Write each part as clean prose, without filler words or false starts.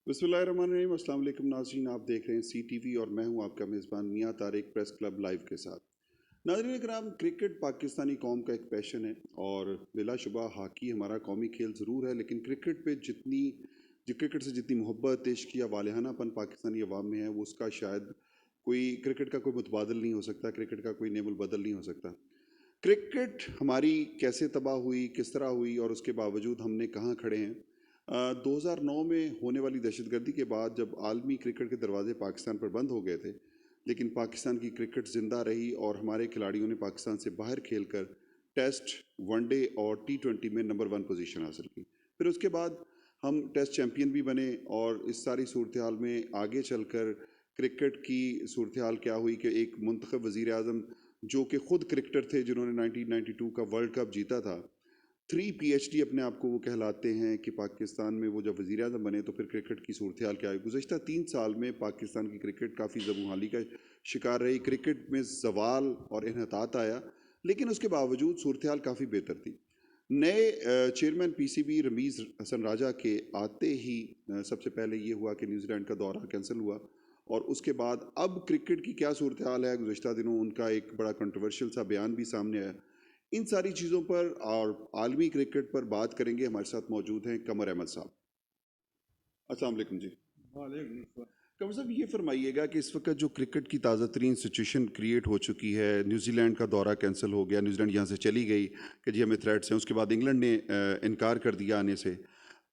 बिस्मिल्लाहिर्रहमानिर्रहीम। अस्सलाम वालेकुम नाज़रीन, आप देख रहे हैं CTV और मैं हूं आपका मेज़बान मियां तारिक प्रेस क्लब लाइव के साथ। नाज़रीन कराम, क्रिकेट पाकिस्तानी कौम का एक पैशन है और बिलाशुबा हॉकी हमारा कौमी खेल ज़रूर है, लेकिन क्रिकेट से जितनी मोहब्बत, इश्क या वालेहानापन पाकिस्तानी अवाम में है, वो उसका शायद क्रिकेट का कोई मुतबादल नहीं हो सकता, क्रिकेट का कोई नेमुल बदल नहीं हो सकता। क्रिकेट हमारी कैसे तबाह हुई, किस तरह हुई और उसके बावजूद हमने कहाँ खड़े हैं। 2009 में होने वाली दहशतगर्दी के बाद जब आलमी क्रिकेट के दरवाजे पाकिस्तान पर बंद हो गए थे, लेकिन पाकिस्तान की क्रिकेट ज़िंदा रही और हमारे खिलाड़ियों ने पाकिस्तान से बाहर खेलकर टेस्ट, वनडे और T20 में नंबर 1 पोजीशन हासिल की। फिर उसके बाद हम टेस्ट चैम्पियन भी बने और इस सारी सूरत हाल में आगे चलकर क्रिकेट की सूरत हाल क्या हुई कि एक मुंतखब वज़ीर आज़म जो कि ख़ुद क्रिकेटर थे, जिन्होंने 1992 का वर्ल्ड कप जीता था, 3 PhD अपने आप को वो कहलाते हैं कि पाकिस्तान में वो जब वज़ीर आज़म बने तो फिर क्रिकेट की सूरत हाल क्या है। गुज़श्ता 3 साल में पाकिस्तान की क्रिकेट काफ़ी ज़बूहाली का शिकार रही, क्रिकेट में ज़वाल और इन्हतात आया, लेकिन उसके बावजूद सूरत हाल काफ़ी बेहतर थी। नए चेयरमैन PCB रमीज़ हसन राजा के आते ही सबसे पहले ये हुआ कि न्यूजीलैंड का दौरा कैंसिल हुआ और उसके बाद अब क्रिकेट की क्या सूरत हाल है। गुज़श्ता दिनों उनका एक बड़ा कंट्रोवर्शियल सा बयान भी सामने आया। इन सारी चीज़ों पर और आलमी क्रिकेट पर बात करेंगे। हमारे साथ मौजूद हैं कमर अहमद साहब। अस्सलाम वालेकुम जी। वालेकुम। कमर साहब, ये फरमाइएगा कि इस वक्त जो क्रिकेट की ताज़ा तरीन सिचुएशन क्रिएट हो चुकी है, न्यूजीलैंड का दौरा कैंसिल हो गया, न्यूजीलैंड यहाँ से चली गई कि जी हमें थ्रेट्स हैं, उसके बाद इंग्लैंड ने इनकार कर दिया आने से।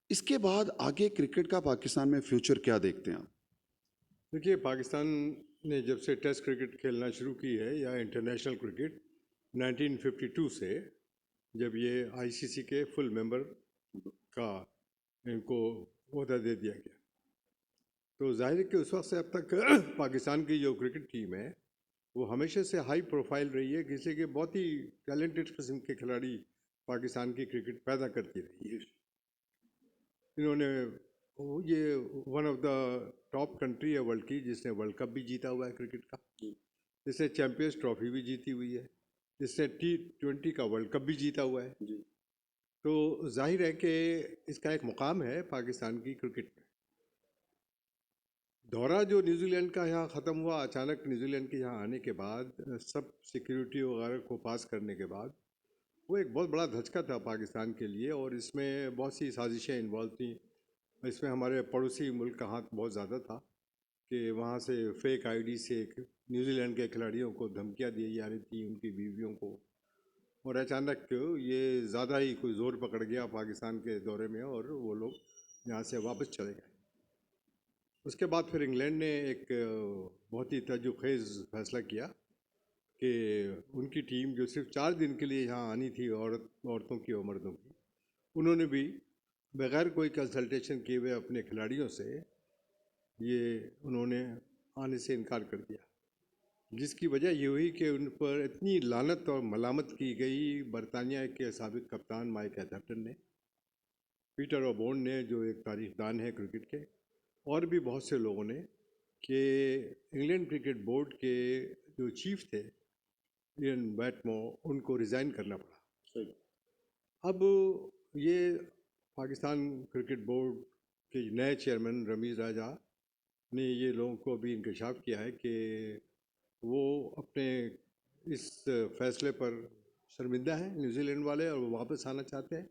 इसके बाद आगे क्रिकेट का पाकिस्तान में फ्यूचर क्या देखते हैं आप? देखिए, पाकिस्तान ने जब से टेस्ट क्रिकेट खेलना शुरू की है या इंटरनेशनल क्रिकेट 1952 से, जब ये ICC के फुल मेंबर का इनको ओहदा दे दिया गया, तो जाहिर है कि उस वक्त से अब तक पाकिस्तान की जो क्रिकेट टीम है वो हमेशा से हाई प्रोफाइल रही है, किसी के बहुत ही टैलेंटेड किस्म के खिलाड़ी पाकिस्तान की क्रिकेट पैदा करती रही है। इन्होंने ये one of the top country है वर्ल्ड की जिसने वर्ल्ड कप भी जीता हुआ है क्रिकेट का, जिसने चैंपियंस ट्रॉफी भी जीती हुई है, जिसने T20 का वर्ल्ड कप भी जीता हुआ है। जी। तो जाहिर है कि इसका एक मुकाम है पाकिस्तान की क्रिकेट में। दौरा जो न्यूजीलैंड का यहाँ ख़त्म हुआ अचानक, न्यूजीलैंड के यहाँ आने के बाद, सब सिक्योरिटी वगैरह को पास करने के बाद, वो एक बहुत बड़ा धचका था पाकिस्तान के लिए और इसमें बहुत सी साजिशें इन्वॉल्व थी। इसमें हमारे पड़ोसी मुल्क का हाथ बहुत ज़्यादा था कि वहाँ से फेक ID से न्यूजीलैंड के खिलाड़ियों को धमकियाँ दी जा रही थी, उनकी बीवियों को, और अचानक ये ज़्यादा ही कोई ज़ोर पकड़ गया पाकिस्तान के दौरे में और वो लोग यहाँ से वापस चले गए। उसके बाद फिर इंग्लैंड ने एक बहुत ही तजुखेज़ फैसला किया कि उनकी टीम जो सिर्फ 4 दिन के लिए यहाँ आनी थी, औरतों की और मर्दों की, उन्होंने भी बग़ैर कोई कंसल्टेशन किए हुए अपने खिलाड़ियों से ये उन्होंने आने से इनकार कर दिया, जिसकी वजह ये हुई कि उन पर इतनी लानत और मलामत की गई बरतानिया के साबिक कप्तान माइक एथरटन ने, पीटर ओबोर्न ने जो एक तारीखदान है क्रिकेट के, और भी बहुत से लोगों ने, कि इंग्लैंड क्रिकेट बोर्ड के जो चीफ थे इयन बैटमो, उनको रिज़ाइन करना पड़ा। सही। अब ये पाकिस्तान क्रिकेट बोर्ड के नए चेयरमैन रमीज़ राजा ने ये लोगों को अभी इंकशाफ किया है कि वो अपने इस फैसले पर शर्मिंदा हैं न्यूजीलैंड वाले, और वो वापस आना चाहते हैं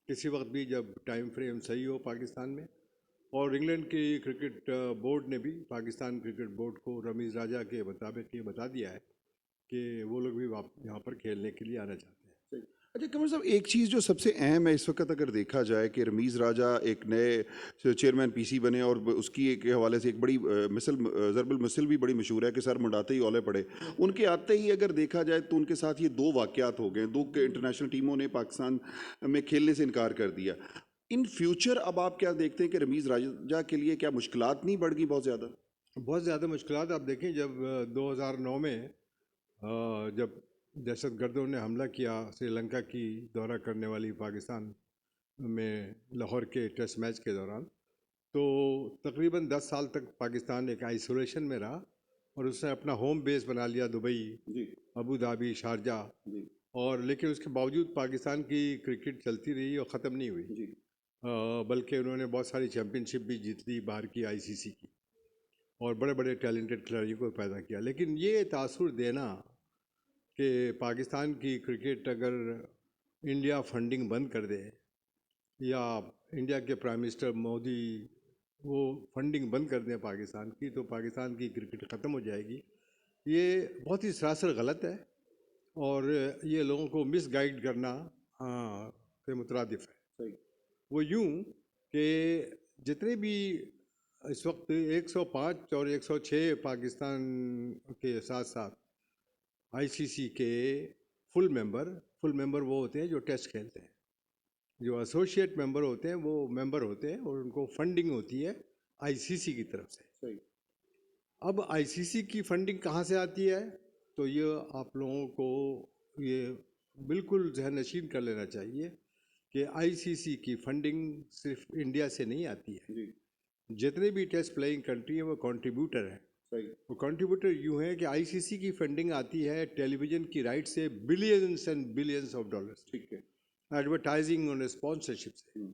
किसी वक्त भी जब टाइम फ्रेम सही हो पाकिस्तान में। और इंग्लैंड की क्रिकेट बोर्ड ने भी पाकिस्तान क्रिकेट बोर्ड को रमीज़ राजा के मुताबिक ये बता दिया है कि वो लोग भी यहाँ पर खेलने के लिए आना चाहते हैं। अच्छा कमर साहब, एक चीज़ जो सबसे अहम है इस वक्त अगर देखा जाए कि रमीज़ राजा एक नए चेयरमैन PC बने और उसकी एक हवाले से एक बड़ी मिसल ज़रबुल मिसल भी बड़ी मशहूर है कि सर मुंडाते ही ओले पड़े। उनके आते ही अगर देखा जाए तो उनके साथ ये 2 वाक़यात हो गए, 2 इंटरनेशनल टीमों ने पाकिस्तान में खेलने से इनकार कर दिया। इन फ्यूचर अब आप क्या देखते हैं कि रमीज़ राजा के लिए क्या मुश्किलात नहीं बढ़ गई बहुत ज़्यादा? बहुत ज़्यादा मुश्किलात आप देखें, जब 2009 में जब दहशतगर्दों ने हमला किया श्रीलंका की दौरा करने वाली पाकिस्तान में लाहौर के टेस्ट मैच के दौरान, तो तकरीबन 10 साल तक पाकिस्तान एक आइसोलेशन में रहा और उसने अपना होम बेस बना लिया दुबई, जी। अबू धाबी, शारजा, जी। और लेकिन उसके बावजूद पाकिस्तान की क्रिकेट चलती रही और ख़त्म नहीं हुई। जी। बल्कि उन्होंने बहुत सारी चैम्पियनशिप भी जीत ली बाहर की आईसीसी की, और बड़े बड़े टैलेंटेड खिलाड़ियों को पैदा किया। लेकिन ये तासुर देना कि पाकिस्तान की क्रिकेट अगर इंडिया फंडिंग बंद कर दे, या इंडिया के प्राइम मिनिस्टर मोदी वो फंडिंग बंद कर दें पाकिस्तान की, तो पाकिस्तान की क्रिकेट ख़त्म हो जाएगी, ये बहुत ही सरासर गलत है। और ये लोगों को मिसगाइड करना के मुतरादिफ है। सही। वो यूं कि जितने भी इस वक्त 105 और 106 पाकिस्तान के साथ साथ आईसीसी के फुल मेंबर वो होते हैं जो टेस्ट खेलते हैं। जो एसोसिएट मेंबर होते हैं वो मेंबर होते हैं और उनको फंडिंग होती है आईसीसी की तरफ से। सही। अब आईसीसी की फंडिंग कहाँ से आती है, तो ये आप लोगों को ये बिल्कुल जहन नशीन कर लेना चाहिए कि आईसीसी की फंडिंग सिर्फ इंडिया से नहीं आती है। जी। जितने भी टेस्ट प्लेइंग कंट्री है वो कंट्रीब्यूटर है। सही। वो कंट्रीब्यूटर यूँ है कि आईसीसी की फंडिंग आती है टेलीविज़न की राइट से billions and billions of dollars, ठीक है। एडवर्टाइजिंग और स्पॉन्सरशिप से।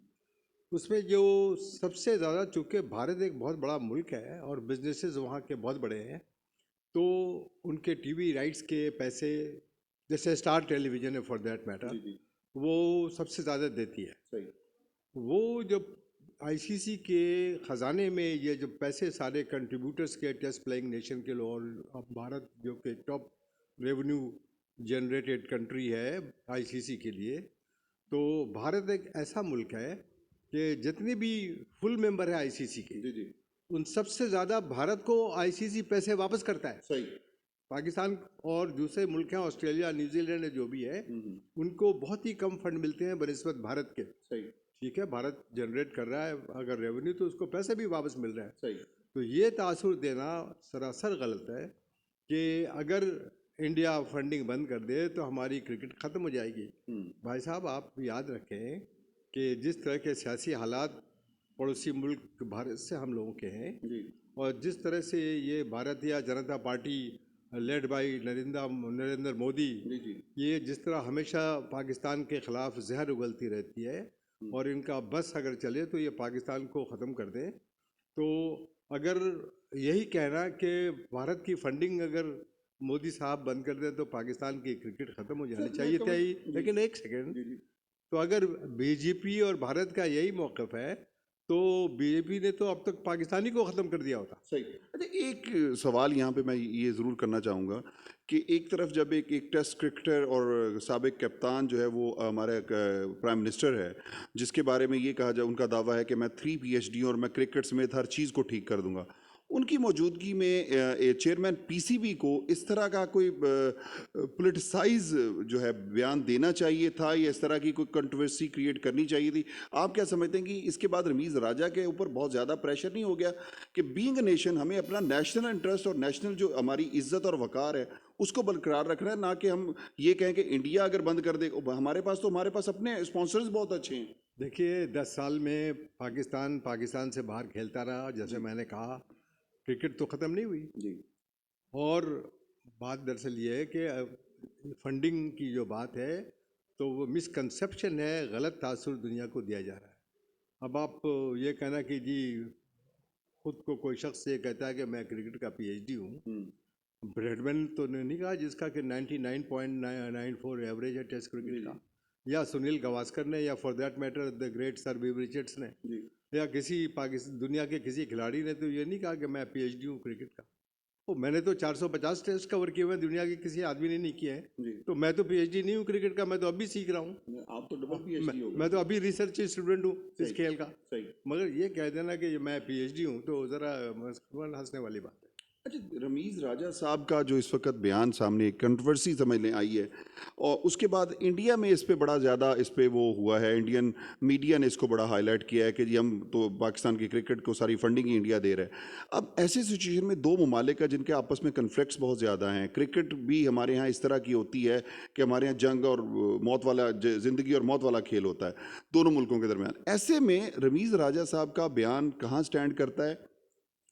उसमें जो सबसे ज़्यादा, चूँकि भारत एक बहुत बड़ा मुल्क है और बिजनेसेस वहाँ के बहुत बड़े हैं, तो उनके टीवी राइट्स के पैसे, जैसे स्टार टेलीविज़न है फॉर दैट मैटर, जी जी। वो सबसे ज़्यादा देती है। सही। वो जब आईसीसी के ख़जाने में ये जब पैसे सारे कंट्रीब्यूटर्स के, टेस्ट प्लेइंग नेशन के लोग, और अब भारत जो कि टॉप रेवेन्यू जनरेटेड कंट्री है आईसीसी के लिए, तो भारत एक ऐसा मुल्क है कि जितने भी फुल मेंबर है आईसीसी के, जी जी। उन सबसे ज़्यादा भारत को आईसीसी पैसे वापस करता है। सही। पाकिस्तान और दूसरे मुल्क हैं, ऑस्ट्रेलिया, न्यूजीलैंड जो भी है, उनको बहुत ही कम फंड मिलते हैं बनिस्बत भारत के। सही। ठीक है, भारत जनरेट कर रहा है अगर रेवेन्यू, तो उसको पैसे भी वापस मिल रहा है। सही। तो ये तासुर देना सरासर गलत है कि अगर इंडिया फंडिंग बंद कर दे तो हमारी क्रिकेट ख़त्म हो जाएगी। भाई साहब, आप याद रखें कि जिस तरह के सियासी हालात पड़ोसी मुल्क भारत से हम लोगों के हैं, जी। और जिस तरह से ये भारतीय जनता पार्टी लेड बाई नरेंद्र मोदी, जी जी। ये जिस तरह हमेशा पाकिस्तान के ख़िलाफ़ जहर उगलती रहती है, और इनका बस अगर चले तो ये पाकिस्तान को ख़त्म कर दें, तो अगर यही कहना कि भारत की फंडिंग अगर मोदी साहब बंद कर दें तो पाकिस्तान की क्रिकेट ख़त्म हो जानी चाहिए थी। लेकिन एक सेकेंड, तो अगर बीजेपी और भारत का यही मौक़िफ़ है तो बीजेपी ने तो अब तक पाकिस्तानी को ख़त्म कर दिया होता। सही। अच्छा, एक सवाल यहाँ पे मैं ये ज़रूर करना चाहूँगा कि एक तरफ जब एक टेस्ट क्रिकेटर और साबिक कप्तान जो है वो हमारे प्राइम मिनिस्टर है, जिसके बारे में ये कहा जाए, उनका दावा है कि मैं 3 PhD और मैं क्रिकेट समेत हर चीज़ को ठीक कर दूंगा, उनकी मौजूदगी में चेयरमैन पीसीबी को इस तरह का कोई पॉलिटिसाइज जो है बयान देना चाहिए था, या इस तरह की कोई कंट्रोवर्सी क्रिएट करनी चाहिए थी? आप क्या समझते हैं कि इसके बाद रमीज़ राजा के ऊपर बहुत ज़्यादा प्रेशर नहीं हो गया कि बीइंग अ नेशन हमें अपना नेशनल इंटरेस्ट और नेशनल जो हमारी इज्जत और वक़ार है उसको बरकरार रखना है, ना कि हम ये कहें कि इंडिया अगर बंद कर दे, हमारे पास अपने स्पॉन्सर्स बहुत अच्छे हैं। देखिए, 10 साल में पाकिस्तान से बाहर खेलता रहा, जैसे मैंने कहा, क्रिकेट तो ख़त्म नहीं हुई। जी। और बात दरअसल ये है कि फंडिंग की जो बात है तो वो मिसकंसेप्शन है, गलत तासुर दुनिया को दिया जा रहा है। अब आप ये कहना कि जी खुद को कोई शख्स ये कहता है कि मैं क्रिकेट का PhD हूँ, ब्रैडमैन तो ने नहीं कहा जिसका कि 99.94 एवरेज है टेस्ट क्रिकेट का, या सुनील गावस्कर ने, या for that matter the great sir Viv Richards ने, या किसी पाकिस्तान दुनिया के किसी खिलाड़ी ने तो ये नहीं कहा कि मैं PhD हूँ क्रिकेट का। तो मैंने तो 450 टेस्ट कवर किए हुए हैं, दुनिया के किसी आदमी ने नहीं किए हैं, तो मैं तो PhD नहीं हूँ क्रिकेट का, मैं तो अभी सीख रहा हूँ। आप तो डबल PhD हो गए। मैं तो अभी रिसर्च स्टूडेंट हूँ इस खेल का। सही। मगर ये कह देना कि मैं PhD हूँ तो ज़रा हंसने वाली बात है। अच्छा, रमीज़ राजा साहब का जो इस वक्त बयान सामने एक कंट्रोवर्सी समझ लें आई है, और उसके बाद इंडिया में इस पे बड़ा ज़्यादा इस पे वो हुआ है, इंडियन मीडिया ने इसको बड़ा हाईलाइट किया है कि जी हम तो पाकिस्तान की क्रिकेट को सारी फंडिंग ही इंडिया दे रहा है। अब ऐसे सिचुएशन में दो ममालिक है जिनके आपस में कन्फ्लिक्ट्स बहुत ज़्यादा हैं, क्रिकेट भी हमारे यहाँ इस तरह की होती है कि हमारे यहाँ जंग और मौत वाला, ज़िंदगी और मौत वाला खेल होता है दोनों मुल्कों के दरमियान। ऐसे में रमीज़ राजा साहब का बयान कहाँ स्टैंड करता है?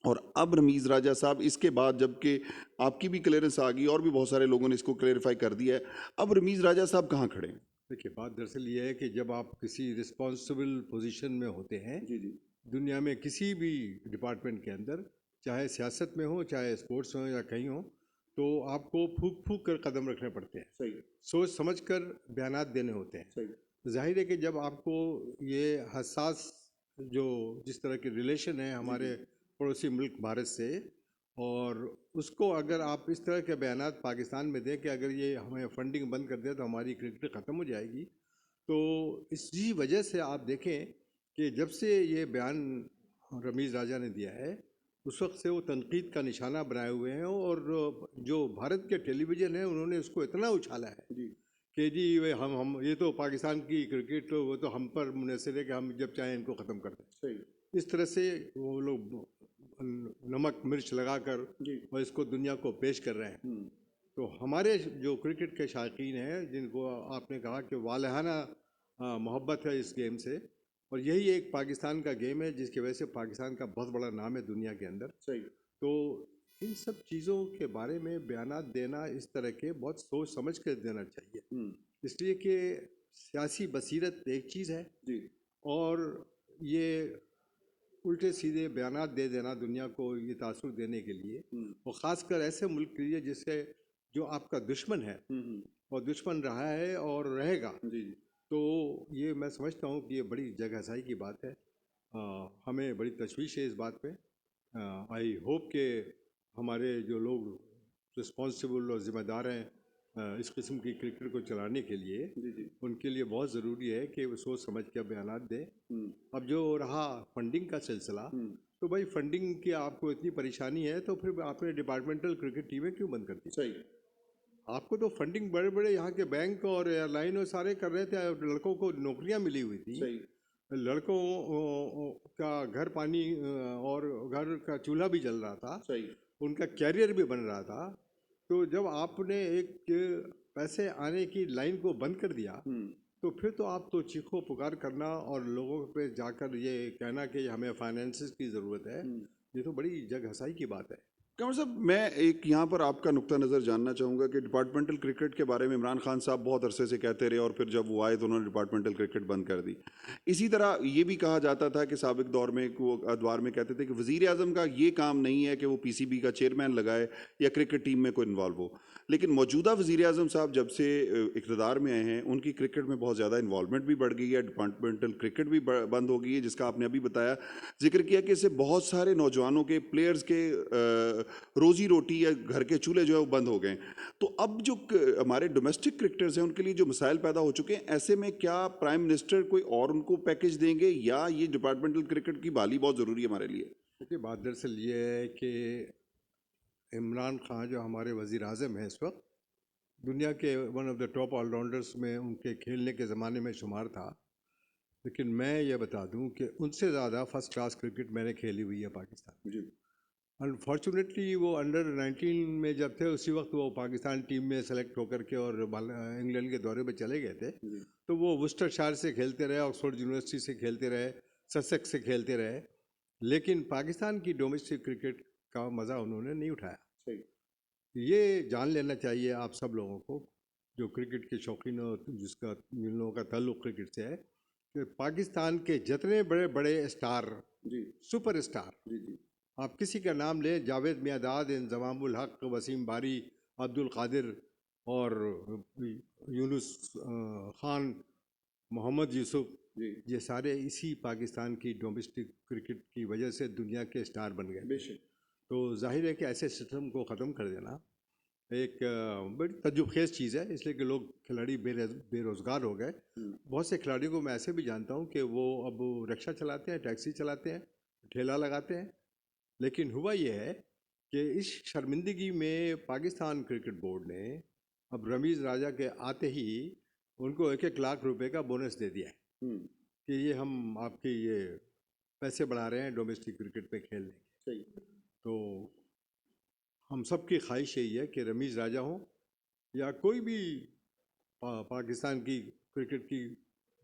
और अब रमीज़ राजा साहब इसके बाद, जबकि आपकी भी क्लियरेंस आ गई और भी बहुत सारे लोगों ने इसको क्लेरिफाई कर दिया है, अब रमीज़ राजा साहब कहाँ खड़े हैं? देखिए, बात दरअसल ये है कि जब आप किसी रिस्पॉन्सिबल पोजीशन में होते हैं जी जी। दुनिया में किसी भी डिपार्टमेंट के अंदर, चाहे सियासत में हो चाहे स्पोर्ट्स में हो या कहीं हो, तो आपको फूक फूक कर कदम रखने पड़ते हैं, सही। सोच समझ कर बयानात देने होते हैं। सही। जाहिर है कि जब आपको ये हसास जो जिस तरह के रिलेशन है हमारे पड़ोसी मुल्क भारत से, और उसको अगर आप इस तरह के बयानात पाकिस्तान में दें कि अगर ये हमें फंडिंग बंद कर दे तो हमारी क्रिकेट ख़त्म हो जाएगी, तो इसी वजह से आप देखें कि जब से ये बयान रमीज़ राजा ने दिया है उस वक्त से वो तनकीद का निशाना बनाए हुए हैं, और जो भारत के टेलीविज़न है उन्होंने उसको इतना उछाला है जी। कि जी वे हम ये तो पाकिस्तान की क्रिकेट तो वो तो हम पर मुनहसर है कि हम जब चाहें इनको ख़त्म कर दें। सही। इस तरह से वो लोग नमक मिर्च लगाकर जी। और इसको दुनिया को पेश कर रहे हैं। तो हमारे जो क्रिकेट के शायकीन हैं जिनको आपने कहा कि वालहाना मोहब्बत है इस गेम से, और यही एक पाकिस्तान का गेम है जिसकी वजह से पाकिस्तान का बहुत बड़ा नाम है दुनिया के अंदर। सही। तो इन सब चीज़ों के बारे में बयानात देना इस तरह के बहुत सोच समझ कर देना चाहिए, इसलिए कि सियासी बसीरत एक चीज़ है जी। और ये उल्टे सीधे बयानात दे देना दुनिया को ये तासुर देने के लिए, और ख़ासकर ऐसे मुल्क के लिए जिससे जो आपका दुश्मन है और दुश्मन रहा है और रहेगा, जी। तो ये मैं समझता हूँ कि ये बड़ी जगहसाई की बात है। हमें बड़ी तशवीश है इस बात पे। आई होप कि हमारे जो लोग रिस्पॉन्सिबल और ज़िम्मेदार हैं इस किस्म की क्रिकेट को चलाने के लिए, जी जी। उनके लिए बहुत ज़रूरी है कि वो सोच समझ के बयानात दें। अब जो रहा फंडिंग का सिलसिला, तो भाई फंडिंग की आपको इतनी परेशानी है तो फिर आपने डिपार्टमेंटल क्रिकेट टीमें क्यों बंद कर दी? सही। आपको तो फंडिंग बड़े बड़े यहाँ के बैंक और एयरलाइन और सारे कर रहे थे, लड़कों को नौकरियाँ मिली हुई थी। सही। लड़कों का घर पानी और घर का चूल्हा भी जल रहा था, सही। उनका कैरियर भी बन रहा था। तो जब आपने एक पैसे आने की लाइन को बंद कर दिया, तो फिर तो आप तो चीखो पुकार करना और लोगों पे जाकर ये कहना कि हमें फाइनेंसेस की ज़रूरत है, ये तो बड़ी जगहसाई की बात है। कमर साहब, मैं एक यहाँ पर आपका नुक्ता नज़र जानना चाहूँगा कि डिपार्टमेंटल क्रिकेट के बारे में इमरान खान साहब बहुत अरसे से कहते रहे और फिर जब वो आए तो उन्होंने डिपार्टमेंटल क्रिकेट बंद कर दी। इसी तरह ये भी कहा जाता था कि साबिक दौर में वो अखबार में कहते थे कि वज़ीर आज़म का ये काम नहीं है कि वो पीसीबी का चेयरमैन लगाए या क्रिकेट टीम में कोई इन्वॉल्व हो, लेकिन मौजूदा वज़ीर आज़म साहब जब से इक़्तिदार में आए हैं उनकी क्रिकेट में बहुत ज़्यादा इन्वॉल्वमेंट भी बढ़ गई है, डिपार्टमेंटल क्रिकेट भी बंद हो गई है, जिसका आपने अभी बताया जिक्र किया कि इससे बहुत सारे नौजवानों के प्लेयर्स के रोजी रोटी या घर के चूल्हे जो है वो बंद हो गए। तो अब जो हमारे डोमेस्टिक क्रिकेटर्स हैं उनके लिए जो मसाइल पैदा हो चुके हैं, ऐसे में क्या प्राइम मिनिस्टर कोई और उनको पैकेज देंगे या ये डिपार्टमेंटल क्रिकेट की बहाली बहुत ज़रूरी है हमारे लिए? देखिए, बात दरअसल ये है कि इमरान खान जो हमारे वज़ीर आज़म हैं इस वक्त, दुनिया के one of the top allrounders में उनके खेलने के ज़माने में शुमार था, लेकिन मैं ये बता दूं कि उनसे ज़्यादा फर्स्ट क्लास क्रिकेट मैंने खेली हुई है पाकिस्तान। जी। अनफॉर्चुनेटली वो अंडर 19 में जब थे उसी वक्त वो पाकिस्तान टीम में सेलेक्ट होकर के और इंग्लैंड के दौरे पे चले गए थे। तो वो वुस्टरशायर से खेलते रहे, ऑक्सफोर्ड यूनिवर्सिटी से खेलते रहे, ससेक्स से खेलते रहे, लेकिन पाकिस्तान की डोमेस्टिक क्रिकेट का मज़ा उन्होंने नहीं उठाया। सही। ये जान लेना चाहिए आप सब लोगों को जो क्रिकेट के शौकीन हो, जिसका जिन लोगों का ताल्लुक क्रिकेट से है, कि पाकिस्तान के जितने बड़े बड़े स्टार, जी। सुपर स्टार, जी जी। आप किसी का नाम लें, जावेद मियादाद, इंजमामुल हक, वसीम बारी, अब्दुल कादिर और यूनुस खान, मोहम्मद यूसुफ, जी। ये सारे इसी पाकिस्तान की डोमेस्टिक क्रिकेट की वजह से दुनिया के स्टार बन गए। बेशक। तो जाहिर है कि ऐसे सिस्टम को ख़त्म कर देना एक बड़ी तजुर्बेज़ चीज़ है, इसलिए कि लोग खिलाड़ी बेरोज़गार हो गए। बहुत से खिलाड़ियों को मैं ऐसे भी जानता हूँ कि वो अब रिक्शा चलाते हैं, टैक्सी चलाते हैं, ठेला लगाते हैं, लेकिन हुआ ये है कि इस शर्मिंदगी में पाकिस्तान क्रिकेट बोर्ड ने अब रमीज़ राजा के आते ही उनको 1-1 लाख रुपए का बोनस दे दिया है कि ये हम आपके ये पैसे बढ़ा रहे हैं डोमेस्टिक क्रिकेट पे खेलने के। सही। तो हम सब की ख्वाहिश यही है कि रमीज़ राजा हो या कोई भी पाकिस्तान की क्रिकेट की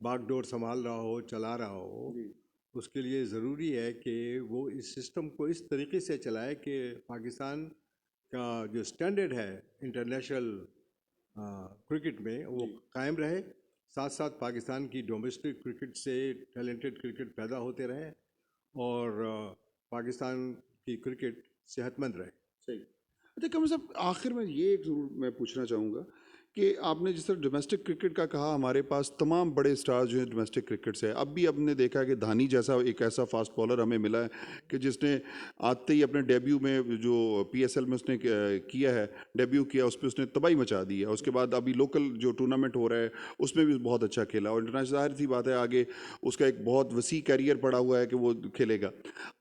बागडोर संभाल रहा हो, चला रहा हो, उसके लिए ज़रूरी है कि वो इस सिस्टम को इस तरीके से चलाए कि पाकिस्तान का जो स्टैंडर्ड है इंटरनेशनल क्रिकेट में वो कायम रहे, साथ साथ पाकिस्तान की डोमेस्टिक क्रिकेट से टैलेंटेड क्रिकेट पैदा होते रहे और पाकिस्तान की क्रिकेट सेहतमंद रहे। सही। अच्छा कमर साहब, आखिर में ये एक ज़रूर मैं पूछना चाहूँगा कि आपने जिस तरह डोमेस्टिक क्रिकेट का कहा, हमारे पास तमाम बड़े स्टार जो हैं डोमेस्टिक क्रिकेट से, अब भी हमने देखा है कि धानी जैसा एक ऐसा फास्ट बॉलर हमें मिला है कि जिसने आते ही अपने डेब्यू में जो पीएसएल में उसने किया है, डेब्यू किया, उस पर उसने तबाही मचा दी है। उसके बाद अभी लोकल जो टूर्नामेंट हो रहा है उसमें भी बहुत अच्छा खेला, और इंटरनेशनल जाहिर सी बात है आगे उसका एक बहुत वसी कैरियर पड़ा हुआ है कि वो खेलेगा।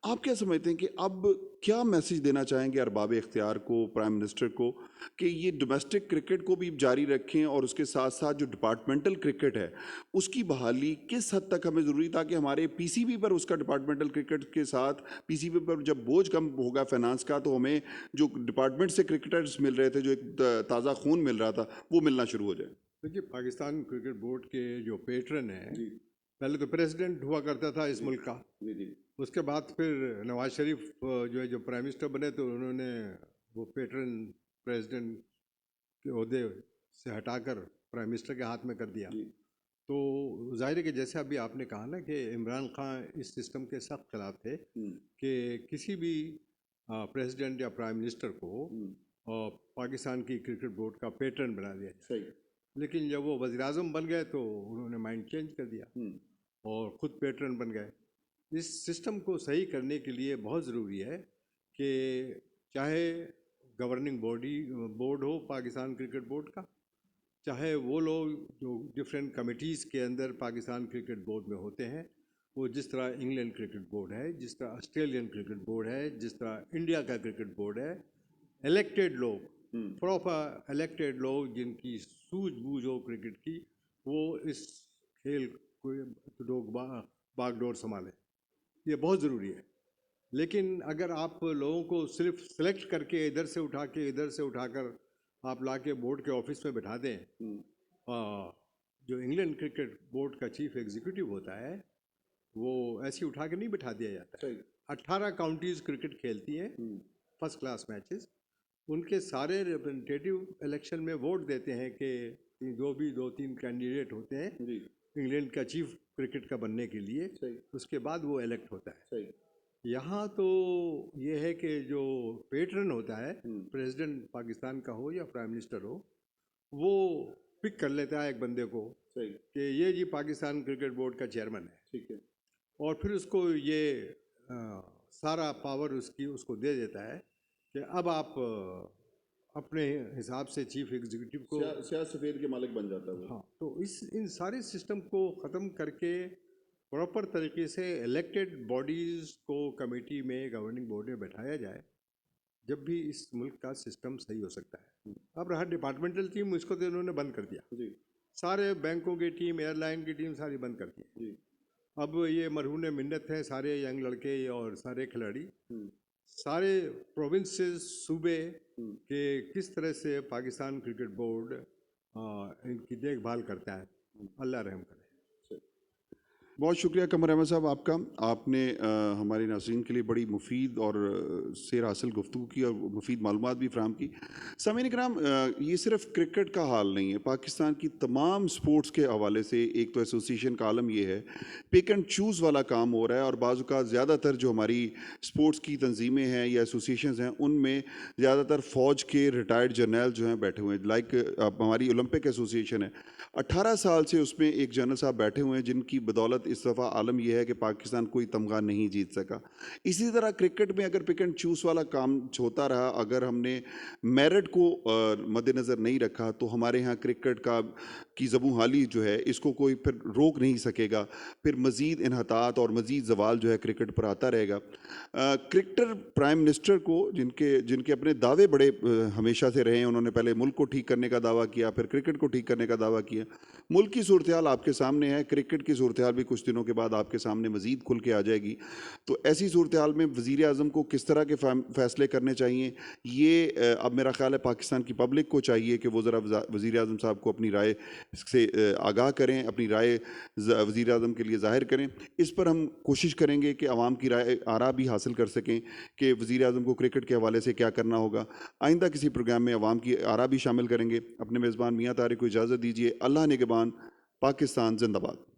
आप क्या समझते हैं कि अब क्या मैसेज देना चाहेंगे अरबाब इख्तियार को, प्राइम मिनिस्टर को, कि ये डोमेस्टिक क्रिकेट को भी जारी रखें और उसके साथ साथ जो डिपार्टमेंटल क्रिकेट है उसकी बहाली किस हद तक हमें ज़रूरी, ताकि हमारे पीसीबी पर उसका डिपार्टमेंटल क्रिकेट के साथ पीसीबी पर जब बोझ कम होगा फाइनेंस का, तो हमें जो डिपार्टमेंट से क्रिकेटर्स मिल रहे थे, जो एक ताज़ा खून मिल रहा था, वो मिलना शुरू हो जाए। देखिए, पाकिस्तान क्रिकेट बोर्ड के जो पेट्रन हैं, जी पहले तो प्रेसिडेंट हुआ करता था इस मुल्क का। जी जी उसके बाद फिर नवाज शरीफ जो है जो प्राइम मिनिस्टर बने, तो उन्होंने वो पेट्रन प्रेसिडेंट के ओहदे से हटाकर प्राइम मिनिस्टर के हाथ में कर दिया। जी तो जाहिर है कि जैसे अभी आपने कहा ना कि इमरान खान इस सिस्टम के सख्त खिलाफ थे कि किसी भी प्रेसिडेंट या प्राइम मिनिस्टर को पाकिस्तान की क्रिकेट बोर्ड का पेट्रन बना दिया जाए। सही। लेकिन जब वो वज़ीर-ए-आज़म बन गए तो उन्होंने माइंड चेंज कर दिया और ख़ुद पेट्रन बन गए। इस सिस्टम को सही करने के लिए बहुत ज़रूरी है कि चाहे गवर्निंग बोर्ड हो पाकिस्तान क्रिकेट बोर्ड का, चाहे वो लोग जो डिफरेंट कमिटीज़ के अंदर पाकिस्तान क्रिकेट बोर्ड में होते हैं, वो जिस तरह इंग्लैंड क्रिकेट बोर्ड है, जिस तरह ऑस्ट्रेलियन क्रिकेट बोर्ड है, जिस तरह इंडिया का क्रिकेट बोर्ड है, इलेक्टेड लोग, प्रॉपर इलेक्टेड लोग जिनकी सूझबूझ हो क्रिकेट की, वो इस खेल को लोग बागडोर संभालें। ये बहुत ज़रूरी है। लेकिन अगर आप लोगों को सिर्फ सेलेक्ट करके इधर से उठा के इधर से उठाकर आप ला के बोर्ड के ऑफिस में बैठा दें, जो इंग्लैंड क्रिकेट बोर्ड का चीफ एग्जीक्यूटिव होता है वो ऐसे उठा के नहीं बैठा दिया जाता है। 18 काउंटीज़ क्रिकेट खेलती हैं, फर्स्ट क्लास मैचेस। उनके सारे रिप्रेजेंटेटिव इलेक्शन में वोट देते हैं कि जो भी 2-3 कैंडिडेट होते हैं इंग्लैंड का चीफ क्रिकेट का बनने के लिए, उसके बाद वो इलेक्ट होता है। यहाँ तो ये है कि जो पेट्रन होता है, प्रेसिडेंट पाकिस्तान का हो या प्राइम मिनिस्टर हो, वो पिक कर लेता है एक बंदे को कि ये जी पाकिस्तान क्रिकेट बोर्ड का चेयरमैन है, ठीक है, और फिर उसको ये सारा पावर उसको दे देता है कि अब आप अपने हिसाब से चीफ एग्जीक्यूटिव को स्याह सफ़ेद के मालिक बन जाता है। हाँ, तो इन सारे सिस्टम को ख़त्म करके प्रॉपर तरीके से इलेक्टेड बॉडीज़ को कमेटी में, गवर्निंग बोर्ड में बैठाया जाए, जब भी इस मुल्क का सिस्टम सही हो सकता है। अब रहा डिपार्टमेंटल टीम, इसको तो इन्होंने बंद कर दिया। सारे बैंकों की टीम, एयरलाइन की टीम सारी बंद कर दी। अब ये मरहून मिन्नत हैं सारे यंग लड़के और सारे खिलाड़ी, सारे प्रोविंसेस, सूबे के किस तरह से पाकिस्तान क्रिकेट बोर्ड इनकी देखभाल करता है, अल्लाह रहम करे। बहुत शुक्रिया कमर अहमद साहब आपका। आपने हमारे नाज़रीन के लिए बड़ी मुफीद और सेर हासिल गुफ्तगू की और मुफीद मालूमात भी फ्राहम की। सामीन इकराम, ये सिर्फ क्रिकेट का हाल नहीं है, पाकिस्तान की तमाम स्पोर्ट्स के हवाले से एक तो एसोसिएशन का आलम ये है, पिक एंड चूज़ वाला काम हो रहा है, और बाज़ का ज़्यादातर जो हमारी स्पोर्ट्स की तंजीमें हैं या एसोसिएशन हैं, उनमें ज़्यादातर फ़ौज के रिटायर्ड जर्नल जो हैं बैठे हुए हैं। लाइक हमारी ओलंपिक एसोसिएशन है, 18 साल से उसमें एक जनरल साहब बैठे हुए हैं, जिनकी बदौलत इस दफ़ा आलम यह है कि पाकिस्तान कोई तमगा नहीं जीत सका। इसी तरह क्रिकेट में अगर पिक एंड चूज़ वाला काम होता रहा, अगर हमने मेरिट को मद्देनज़र नहीं रखा, तो हमारे यहाँ क्रिकेट की ज़बूं हाली जो है इसको कोई फिर रोक नहीं सकेगा, फिर मज़ीद इन्हतात और मज़ीद जवाल जो है क्रिकेट पर आता रहेगा। क्रिकेटर प्राइम मिनिस्टर को जिनके अपने दावे बड़े हमेशा से रहे हैं, उन्होंने पहले मुल्क को ठीक करने का दावा किया, फिर क्रिकेट को ठीक करने का दावा किया। मुल्क की सूरत हाल आपके सामने है, क्रिकेट की सूरत हाल भी कुछ दिनों के बाद आपके सामने मज़ीद खुल के आ जाएगी। तो ऐसी सूरत हाल में वज़ीर आज़म को किस तरह के फ़ैसले करने चाहिए, ये अब मेरा ख्याल है पाकिस्तान की पब्लिक को चाहिए कि वो ज़रा वज़ीर आज़म साहब को अपनी राय से आगाह करें, अपनी राय वज़ीर आज़म के लिए ज़ाहिर करें। इस पर हम कोशिश करेंगे कि आवाम की राय आरा भी हासिल कर सकें कि वज़ीर आज़म को क्रिकेट के हवाले से क्या करना होगा। आइंदा किसी प्रोग्राम में आवाम की आरा भी शामिल करेंगे। अपने मेज़बान मियाँ तारिक को इजाज़त दीजिए। अल्लाह निगहबान। पाकिस्तान जिंदाबाद।